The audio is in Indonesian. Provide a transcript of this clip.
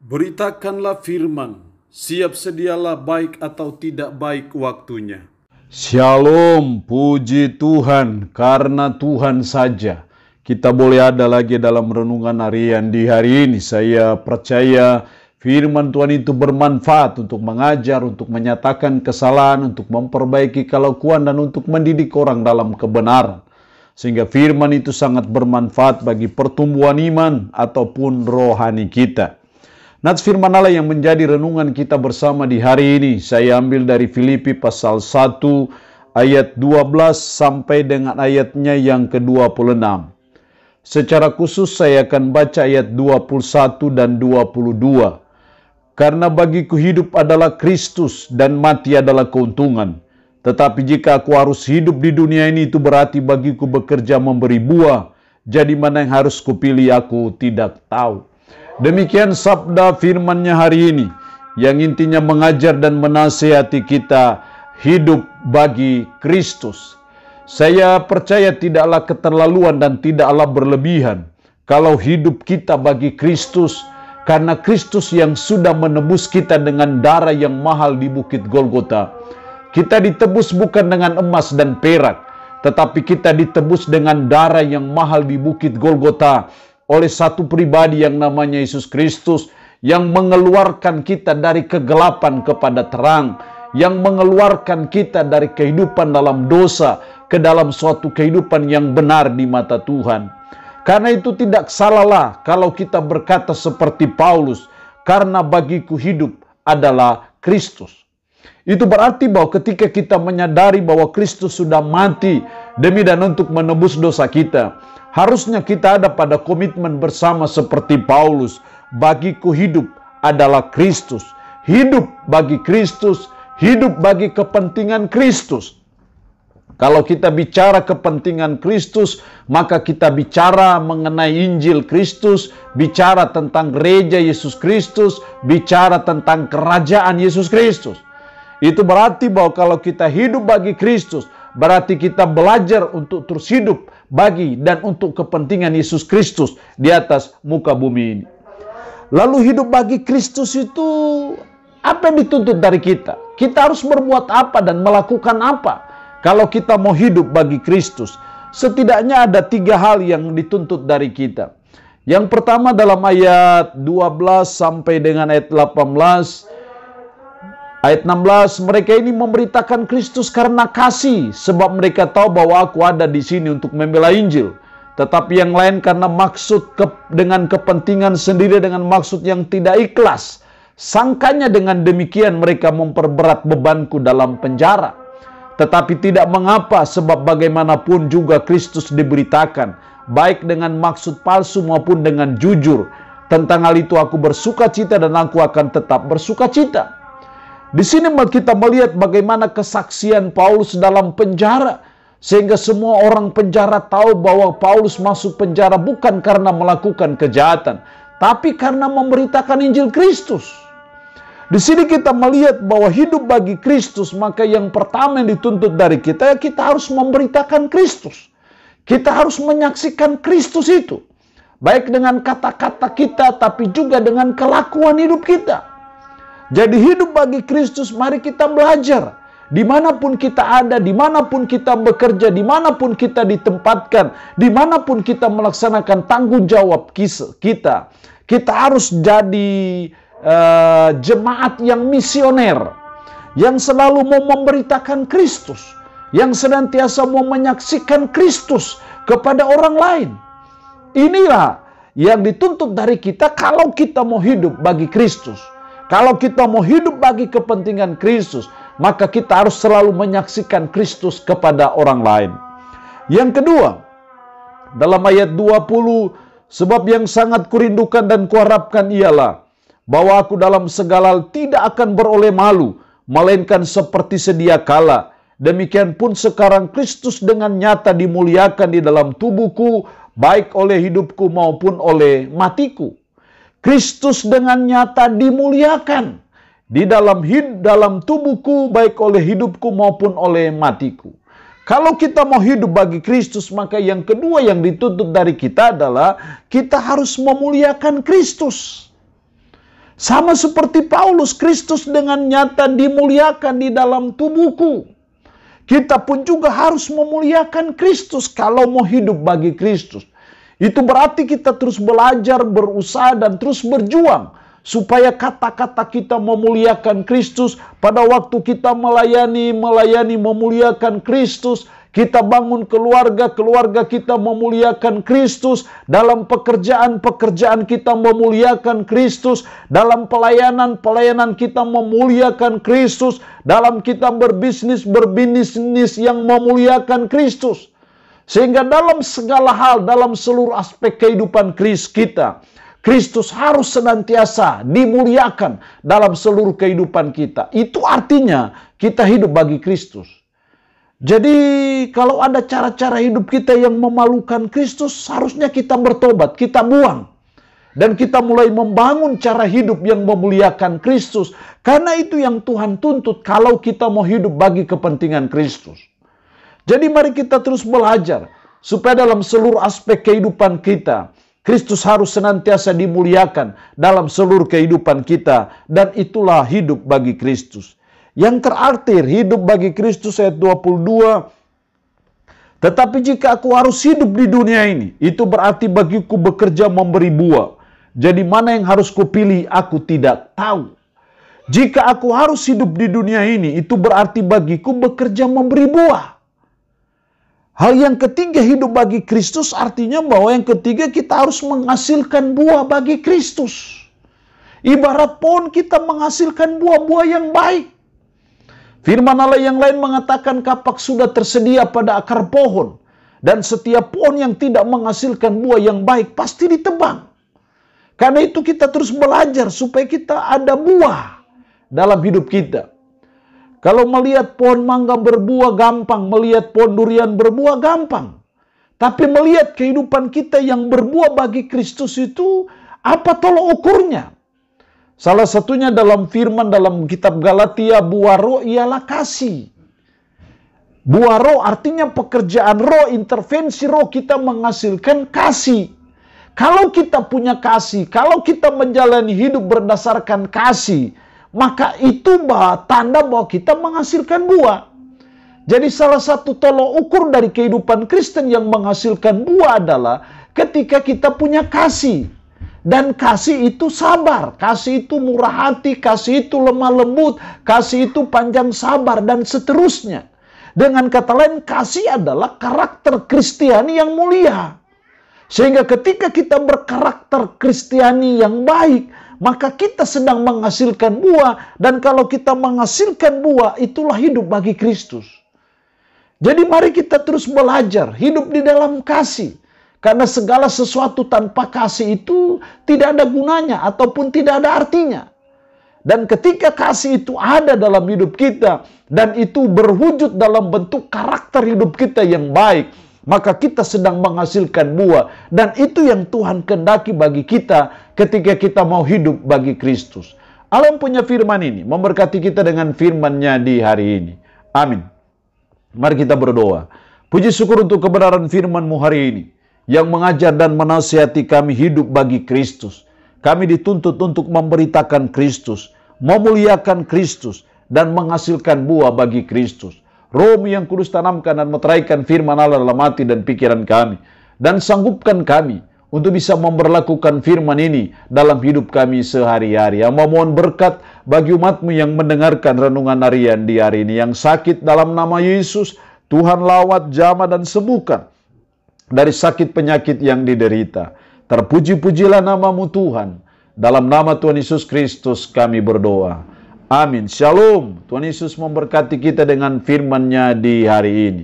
Beritakanlah firman, siap sedialah baik atau tidak baik waktunya. Shalom, puji Tuhan, karena Tuhan saja kita boleh ada lagi dalam renungan harian di hari ini. Saya percaya firman Tuhan itu bermanfaat untuk mengajar, untuk menyatakan kesalahan, untuk memperbaiki kelakuan, dan untuk mendidik orang dalam kebenaran. Sehingga firman itu sangat bermanfaat bagi pertumbuhan iman ataupun rohani kita. Nats firman Allah yang menjadi renungan kita bersama di hari ini, saya ambil dari Filipi pasal 1 ayat 12 sampai dengan ayatnya yang ke-26. Secara khusus saya akan baca ayat 21 dan 22. Karena bagiku hidup adalah Kristus dan mati adalah keuntungan. Tetapi jika aku harus hidup di dunia ini, itu berarti bagiku bekerja memberi buah. Jadi mana yang harus kupilih aku tidak tahu. Demikian sabda firman-Nya hari ini, yang intinya mengajar dan menasihati kita hidup bagi Kristus. Saya percaya tidaklah keterlaluan dan tidaklah berlebihan kalau hidup kita bagi Kristus, karena Kristus yang sudah menebus kita dengan darah yang mahal di Bukit Golgota. Kita ditebus bukan dengan emas dan perak, tetapi kita ditebus dengan darah yang mahal di Bukit Golgota oleh satu pribadi yang namanya Yesus Kristus, yang mengeluarkan kita dari kegelapan kepada terang, yang mengeluarkan kita dari kehidupan dalam dosa ke dalam suatu kehidupan yang benar di mata Tuhan. Karena itu tidak salahlah kalau kita berkata seperti Paulus, karena bagiku hidup adalah Kristus. Itu berarti bahwa ketika kita menyadari bahwa Kristus sudah mati demi dan untuk menebus dosa kita, harusnya kita ada pada komitmen bersama seperti Paulus. Bagiku hidup adalah Kristus. Hidup bagi Kristus, hidup bagi kepentingan Kristus. Kalau kita bicara kepentingan Kristus, maka kita bicara mengenai Injil Kristus, bicara tentang gereja Yesus Kristus, bicara tentang kerajaan Yesus Kristus. Itu berarti bahwa kalau kita hidup bagi Kristus, berarti kita belajar untuk terus hidup bagi dan untuk kepentingan Yesus Kristus di atas muka bumi ini. Lalu hidup bagi Kristus itu apa yang dituntut dari kita? Kita harus berbuat apa dan melakukan apa kalau kita mau hidup bagi Kristus? Setidaknya ada 3 hal yang dituntut dari kita. Yang pertama dalam ayat 12 sampai dengan ayat 18. Ayat 16, mereka ini memberitakan Kristus karena kasih, sebab mereka tahu bahwa aku ada di sini untuk membela Injil. Tetapi yang lain karena maksud dengan kepentingan sendiri, dengan maksud yang tidak ikhlas. Sangkanya dengan demikian mereka memperberat bebanku dalam penjara. Tetapi tidak mengapa, sebab bagaimanapun juga Kristus diberitakan, baik dengan maksud palsu maupun dengan jujur. Tentang hal itu aku bersukacita dan aku akan tetap bersukacita. Di sini kita melihat bagaimana kesaksian Paulus dalam penjara, sehingga semua orang penjara tahu bahwa Paulus masuk penjara bukan karena melakukan kejahatan, tapi karena memberitakan Injil Kristus. Di sini kita melihat bahwa hidup bagi Kristus, maka yang pertama yang dituntut dari kita, kita harus memberitakan Kristus. Kita harus menyaksikan Kristus itu, baik dengan kata-kata kita, tapi juga dengan kelakuan hidup kita. Jadi hidup bagi Kristus, mari kita belajar. Dimanapun kita ada, dimanapun kita bekerja, dimanapun kita ditempatkan, dimanapun kita melaksanakan tanggung jawab kita. Kita harus jadi jemaat yang misioner, yang selalu mau memberitakan Kristus, yang senantiasa mau menyaksikan Kristus kepada orang lain. Inilah yang dituntut dari kita kalau kita mau hidup bagi Kristus. Kalau kita mau hidup bagi kepentingan Kristus, maka kita harus selalu menyaksikan Kristus kepada orang lain. Yang kedua, dalam ayat 20, sebab yang sangat kurindukan dan kuharapkan ialah bahwa aku dalam segala hal tidak akan beroleh malu, melainkan seperti sedia kala. Demikian pun sekarang Kristus dengan nyata dimuliakan di dalam tubuhku, baik oleh hidupku maupun oleh matiku. Kristus dengan nyata dimuliakan di dalam tubuhku, baik oleh hidupku maupun oleh matiku. Kalau kita mau hidup bagi Kristus, maka yang kedua yang dituntut dari kita adalah kita harus memuliakan Kristus. Sama seperti Paulus, Kristus dengan nyata dimuliakan di dalam tubuhku. Kita pun juga harus memuliakan Kristus kalau mau hidup bagi Kristus. Itu berarti kita terus belajar, berusaha, dan terus berjuang supaya kata-kata kita memuliakan Kristus. Pada waktu kita melayani memuliakan Kristus. Kita bangun keluarga kita memuliakan Kristus. Dalam pekerjaan kita memuliakan Kristus. Dalam pelayanan kita memuliakan Kristus. Dalam kita berbisnis yang memuliakan Kristus. Sehingga dalam segala hal, dalam seluruh aspek kehidupan kita, Kristus harus senantiasa dimuliakan dalam seluruh kehidupan kita. Itu artinya kita hidup bagi Kristus. Jadi kalau ada cara-cara hidup kita yang memalukan Kristus, harusnya kita bertobat, kita buang. Dan kita mulai membangun cara hidup yang memuliakan Kristus. Karena itu yang Tuhan tuntut kalau kita mau hidup bagi kepentingan Kristus. Jadi mari kita terus belajar supaya dalam seluruh aspek kehidupan kita, Kristus harus senantiasa dimuliakan dalam seluruh kehidupan kita. Dan itulah hidup bagi Kristus. Yang terakhir, hidup bagi Kristus ayat 22. Tetapi jika aku harus hidup di dunia ini, itu berarti bagiku bekerja memberi buah. Jadi mana yang harus kupilih, aku tidak tahu. Jika aku harus hidup di dunia ini, itu berarti bagiku bekerja memberi buah. Hal yang ketiga, hidup bagi Kristus artinya bahwa yang ketiga kita harus menghasilkan buah bagi Kristus. Ibarat pohon kita menghasilkan buah-buah yang baik. Firman Allah yang lain mengatakan kapak sudah tersedia pada akar pohon. Dan setiap pohon yang tidak menghasilkan buah yang baik pasti ditebang. Karena itu kita terus belajar supaya kita ada buah dalam hidup kita. Kalau melihat pohon mangga berbuah gampang, melihat pohon durian berbuah gampang. Tapi melihat kehidupan kita yang berbuah bagi Kristus itu, apa tolok ukurnya? Salah satunya dalam firman dalam kitab Galatia, buah roh ialah kasih. Buah roh artinya pekerjaan roh, intervensi roh kita menghasilkan kasih. Kalau kita punya kasih, kalau kita menjalani hidup berdasarkan kasih, maka itu tanda bahwa kita menghasilkan buah. Jadi salah satu tolok ukur dari kehidupan Kristen yang menghasilkan buah adalah ketika kita punya kasih. Dan kasih itu sabar, kasih itu murah hati, kasih itu lemah lembut, kasih itu panjang sabar, dan seterusnya. Dengan kata lain, kasih adalah karakter Kristiani yang mulia. Sehingga ketika kita berkarakter Kristiani yang baik, maka kita sedang menghasilkan buah. Dan kalau kita menghasilkan buah, itulah hidup bagi Kristus. Jadi mari kita terus belajar, hidup di dalam kasih. Karena segala sesuatu tanpa kasih itu tidak ada gunanya ataupun tidak ada artinya. Dan ketika kasih itu ada dalam hidup kita, dan itu berwujud dalam bentuk karakter hidup kita yang baik, maka kita sedang menghasilkan buah. Dan itu yang Tuhan kehendaki bagi kita ketika kita mau hidup bagi Kristus. Allah yang punya firman ini memberkati kita dengan firman-Nya di hari ini. Amin. Mari kita berdoa. Puji syukur untuk kebenaran firman-Mu hari ini, yang mengajar dan menasihati kami hidup bagi Kristus. Kami dituntut untuk memberitakan Kristus, memuliakan Kristus, dan menghasilkan buah bagi Kristus. Roh-Mu yang kudus tanamkan dan meteraikan firman Allah dalam hati dan pikiran kami. Dan sanggupkan kami untuk bisa memperlakukan firman ini dalam hidup kami sehari-hari. Yang memohon berkat bagi umat-Mu yang mendengarkan renungan harian di hari ini. Yang sakit dalam nama Yesus, Tuhan lawat, jamah, dan sembuhkan dari sakit penyakit yang diderita. Terpuji-pujilah nama-Mu Tuhan. Dalam nama Tuhan Yesus Kristus kami berdoa. Amin. Shalom. Tuhan Yesus memberkati kita dengan firman-Nya di hari ini.